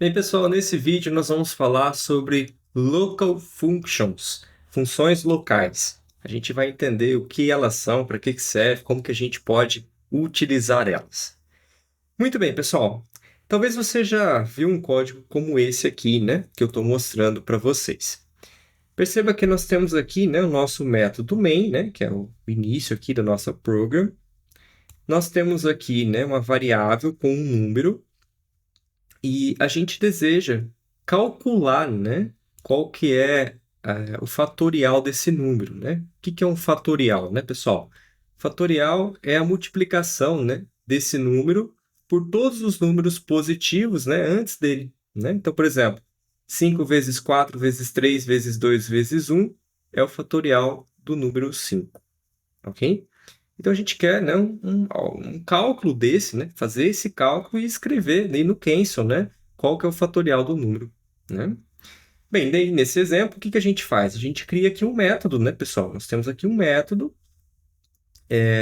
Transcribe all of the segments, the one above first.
Bem, pessoal, nesse vídeo nós vamos falar sobre local functions, funções locais. A gente vai entender o que elas são, para que serve, como que a gente pode utilizar elas. Muito bem, pessoal. Talvez você já viu um código como esse aqui, né, que eu estou mostrando para vocês. Perceba que nós temos aqui, né, o nosso método main, né, que é o início aqui da nossa program. Nós temos aqui, né, uma variável com um número e a gente deseja calcular, né, qual que é o fatorial desse número, né? O que é um fatorial, né, pessoal? Fatorial é a multiplicação, né, desse número por todos os números positivos, né, antes dele, né? Então, por exemplo, 5 vezes 4 vezes 3 vezes 2 vezes um é o fatorial do número 5, ok? Então, a gente quer, né, um cálculo desse, né, fazer esse cálculo e escrever aí no Cancel, né, qual que é o fatorial do número, né? Bem, daí nesse exemplo, o que a gente faz? A gente cria aqui um método, né, pessoal? Nós temos aqui um método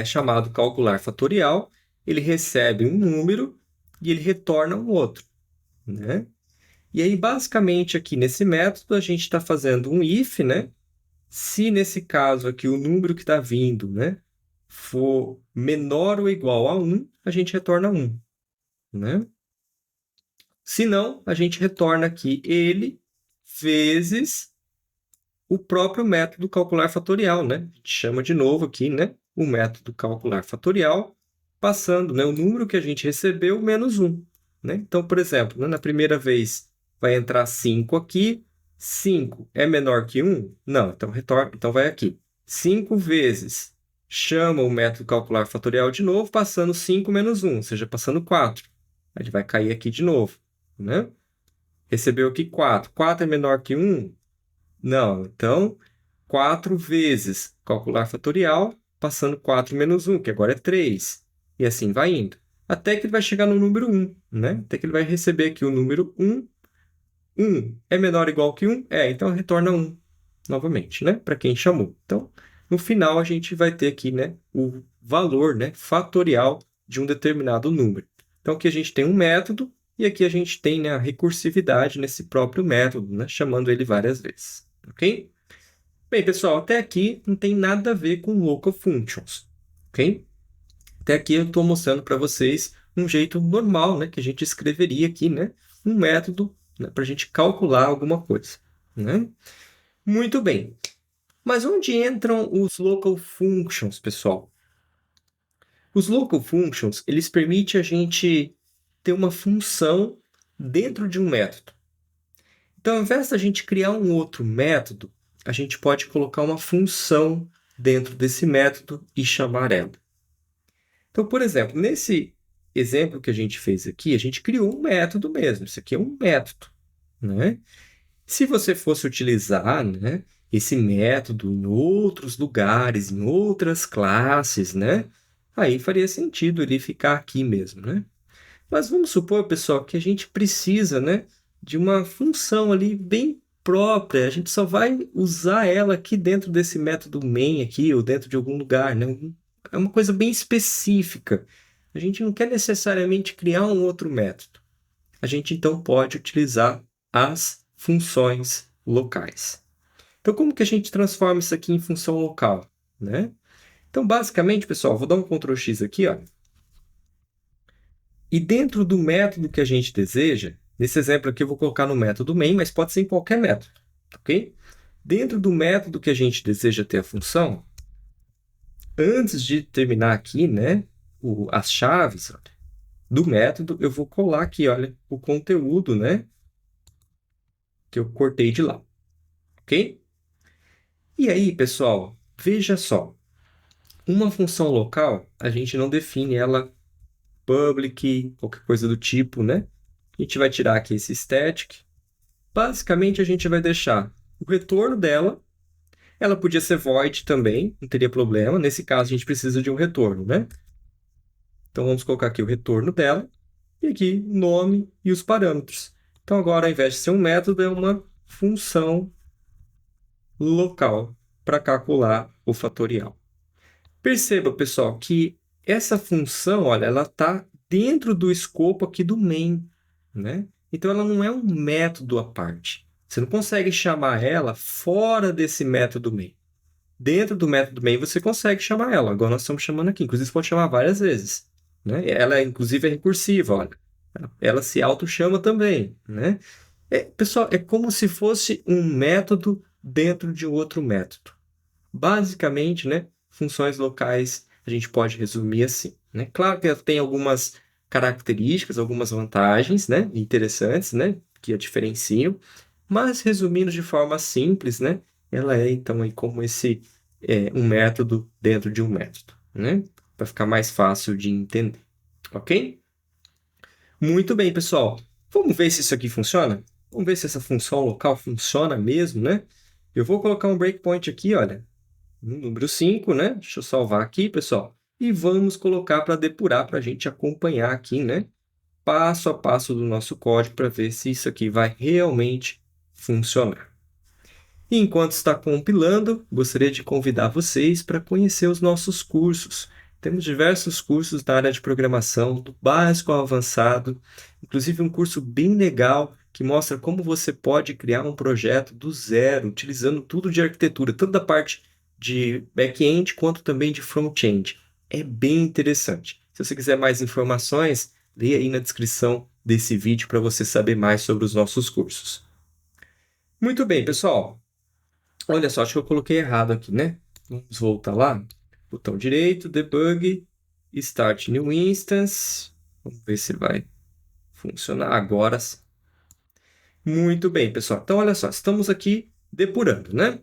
chamado calcular fatorial. Ele recebe um número e ele retorna um outro, né? E aí, basicamente, aqui nesse método, a gente está fazendo um if, né? Se nesse caso aqui o número que está vindo, né, for menor ou igual a 1, a gente retorna 1, né? Se não, a gente retorna aqui ele vezes o próprio método calcular fatorial, né? A gente chama de novo aqui, né, o método calcular fatorial, passando, né, o número que a gente recebeu menos 1, né? Então, por exemplo, né, na primeira vez vai entrar 5 aqui. 5 é menor que 1? Não, então retorna, então vai aqui. 5 vezes chama o método calcular fatorial de novo, passando 5 menos 1, ou seja, passando 4. Ele vai cair aqui de novo, né? Recebeu aqui 4. 4 é menor que 1? Não. Então, 4 vezes calcular fatorial, passando 4 menos 1, que agora é 3. E assim vai indo. Até que ele vai chegar no número 1, né? Até que ele vai receber aqui o número 1. 1 é menor ou igual que 1? É, então retorna 1 novamente, né? Para quem chamou. Então, no final, a gente vai ter aqui, né, o valor, né, fatorial de um determinado número. Então, aqui a gente tem um método e aqui a gente tem, né, a recursividade nesse próprio método, né, chamando ele várias vezes, ok? Bem, pessoal, até aqui não tem nada a ver com local functions, ok? Até aqui eu estou mostrando para vocês um jeito normal, né, que a gente escreveria aqui, né, um método, né, para a gente calcular alguma coisa, né? Muito bem. Mas onde entram os local functions, pessoal? Os local functions, eles permitem a gente ter uma função dentro de um método. Então, ao invés da gente criar um outro método, a gente pode colocar uma função dentro desse método e chamar ela. Então, por exemplo, nesse exemplo que a gente fez aqui, a gente criou um método mesmo. Isso aqui é um método, né? Se você fosse utilizar, né, esse método em outros lugares, em outras classes, né, aí faria sentido ele ficar aqui mesmo, né? Mas vamos supor, pessoal, que a gente precisa, né, de uma função ali bem própria. A gente só vai usar ela aqui dentro desse método main aqui, ou dentro de algum lugar, né? É uma coisa bem específica. A gente não quer necessariamente criar um outro método. A gente então pode utilizar as funções locais. Então, como que a gente transforma isso aqui em função local, né? Então, basicamente, pessoal, vou dar um Ctrl X aqui, ó. E dentro do método que a gente deseja, nesse exemplo aqui eu vou colocar no método main, mas pode ser em qualquer método, ok? Dentro do método que a gente deseja ter a função, antes de terminar aqui, né, as chaves do método, eu vou colar aqui, olha, o conteúdo, né, que eu cortei de lá, ok? E aí, pessoal, veja só, uma função local, a gente não define ela public, qualquer coisa do tipo, né? A gente vai tirar aqui esse static. Basicamente, a gente vai deixar o retorno dela. Ela podia ser void também, não teria problema. Nesse caso, a gente precisa de um retorno, né? Então, vamos colocar aqui o retorno dela. E aqui, o nome e os parâmetros. Então, agora, ao invés de ser um método, é uma função local para calcular o fatorial. Perceba, pessoal, que essa função, olha, ela está dentro do escopo aqui do main, né? Então, ela não é um método à parte. Você não consegue chamar ela fora desse método main. Dentro do método main, você consegue chamar ela. Agora nós estamos chamando aqui. Inclusive, você pode chamar várias vezes. Né? Ela, inclusive, é recursiva. Olha. Ela se auto-chama também. Né? Pessoal, é como se fosse um método dentro de outro método. Basicamente, né, funções locais a gente pode resumir assim. Né? Claro que ela tem algumas características, algumas vantagens, né, interessantes, né, que a diferenciam, mas resumindo de forma simples, né, ela é então aí como um método dentro de um método, né, para ficar mais fácil de entender, ok? Muito bem, pessoal. Vamos ver se isso aqui funciona? Vamos ver se essa função local funciona mesmo, né? Eu vou colocar um breakpoint aqui, olha, no número 5, né? Deixa eu salvar aqui, pessoal. E vamos colocar para depurar, para a gente acompanhar aqui, né? Passo a passo do nosso código para ver se isso aqui vai realmente funcionar. E enquanto está compilando, gostaria de convidar vocês para conhecer os nossos cursos. Temos diversos cursos na área de programação, do básico ao avançado, inclusive um curso bem legal que mostra como você pode criar um projeto do zero, utilizando tudo de arquitetura, tanto da parte de back-end quanto também de front-end. É bem interessante. Se você quiser mais informações, leia aí na descrição desse vídeo para você saber mais sobre os nossos cursos. Muito bem, pessoal. Olha só, acho que eu coloquei errado aqui, né? Vamos voltar lá. Botão direito, debug, start new instance. Vamos ver se vai funcionar agora. Muito bem, pessoal. Então, olha só, estamos aqui depurando, né?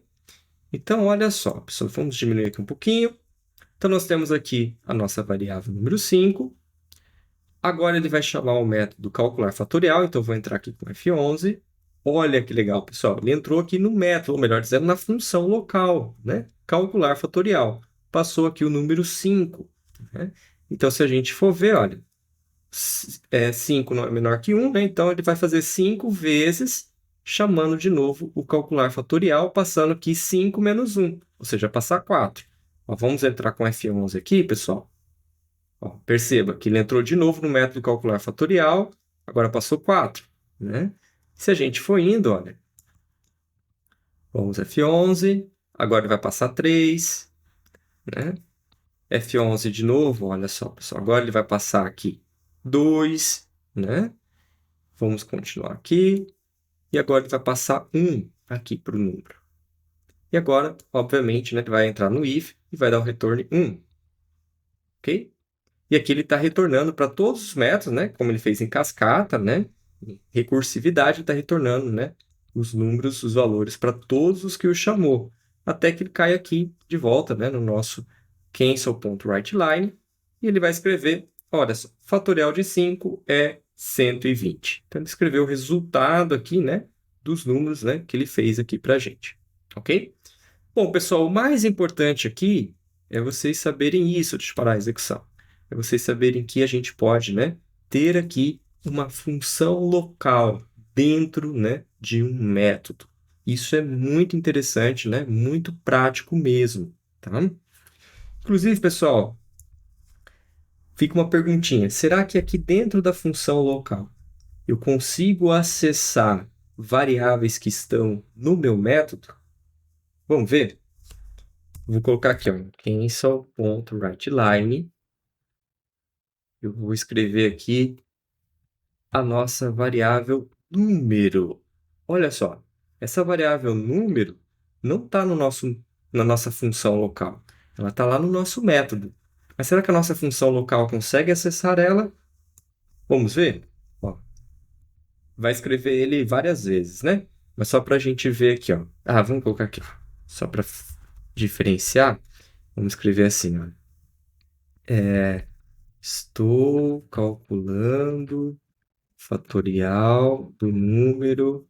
Então, olha só, pessoal, vamos diminuir aqui um pouquinho. Então, nós temos aqui a nossa variável número 5. Agora, ele vai chamar o método calcular fatorial. Então, eu vou entrar aqui com F11. Olha que legal, pessoal. Ele entrou aqui no método, ou melhor dizendo, na função local, né? Calcular fatorial. Passou aqui o número 5. Né? Então, se a gente for ver, olha, 5 não é menor que 1, né? Então, ele vai fazer 5 vezes, chamando de novo o calcular fatorial, passando aqui 5 menos 1, ou seja, passar 4. Ó, vamos entrar com F11 aqui, pessoal. Ó, perceba que ele entrou de novo no método calcular fatorial, agora passou 4. Né? Se a gente for indo, olha, vamos F11, agora ele vai passar 3, né? F11 de novo, olha só, pessoal, agora ele vai passar aqui 2, né? Vamos continuar aqui, e agora ele vai passar 1 aqui para o número. E agora, obviamente, né, ele vai entrar no if e vai dar o retorno 1, ok? E aqui ele está retornando para todos os métodos, né? Como ele fez em cascata, né? Em recursividade, ele está retornando, né? Os números, os valores para todos os que o chamou. Até que ele cai aqui de volta, né? No nosso cancel.writeLine. E ele vai escrever, olha só, fatorial de 5 é 120. Então, ele escreveu o resultado aqui, né? Dos números, né? Que ele fez aqui para a gente. Ok? Bom, pessoal, o mais importante aqui é vocês saberem isso de parar a execução. É vocês saberem que a gente pode, né, ter aqui uma função local dentro, né, de um método. Isso é muito interessante, né, muito prático mesmo, tá? Inclusive, pessoal, fica uma perguntinha. Será que aqui dentro da função local eu consigo acessar variáveis que estão no meu método? Vamos ver? Vou colocar aqui, ó, cancel.writeLine. Eu vou escrever aqui a nossa variável número. Olha só, essa variável número não está na nossa função local. Ela está lá no nosso método. Mas será que a nossa função local consegue acessar ela? Vamos ver? Ó, vai escrever ele várias vezes, né? Mas só para a gente ver aqui, ó. Ah, vamos colocar aqui, ó. Só para diferenciar, vamos escrever assim, ó. Estou calculando fatorial do número.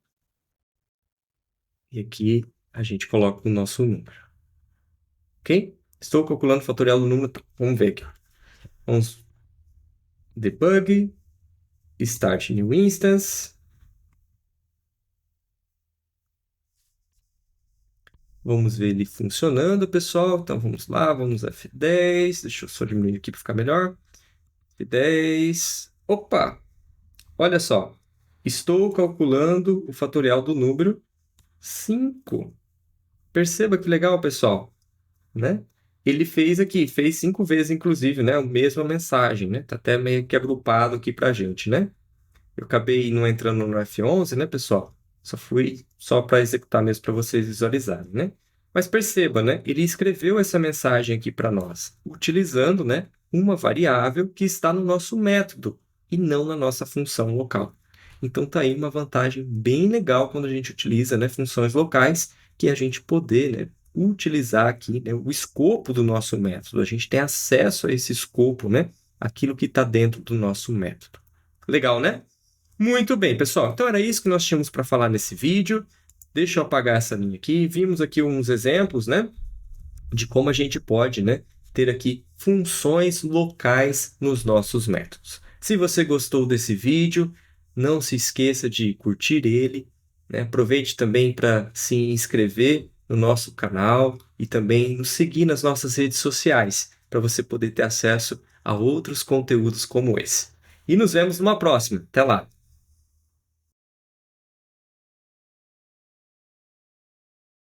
E aqui a gente coloca o nosso número. Ok? Estou calculando o fatorial do número. Vamos ver aqui. Vamos debug, start new instance. Vamos ver ele funcionando, pessoal. Então vamos lá, vamos F10. Deixa eu só diminuir aqui para ficar melhor. F10. Opa! Olha só. Estou calculando o fatorial do número 5. Perceba que legal, pessoal, né? Ele fez 5 vezes, inclusive, né? A mesma mensagem, né? Tá até meio que agrupado aqui pra gente, né? Eu acabei não entrando no F11, né, pessoal? Só para executar mesmo para vocês visualizarem, né? Mas perceba, né? Ele escreveu essa mensagem aqui para nós, utilizando, né, uma variável que está no nosso método e não na nossa função local. Então, tá aí uma vantagem bem legal quando a gente utiliza, né, funções locais, que é a gente poder, né, utilizar aqui, né, o escopo do nosso método. A gente tem acesso a esse escopo, né, aquilo que está dentro do nosso método. Legal, né? Muito bem, pessoal. Então era isso que nós tínhamos para falar nesse vídeo. Deixa eu apagar essa linha aqui. Vimos aqui uns exemplos, né, de como a gente pode, né, ter aqui funções locais nos nossos métodos. Se você gostou desse vídeo, não se esqueça de curtir ele, né? Aproveite também para se inscrever no nosso canal e também nos seguir nas nossas redes sociais, para você poder ter acesso a outros conteúdos como esse. E nos vemos numa próxima. Até lá!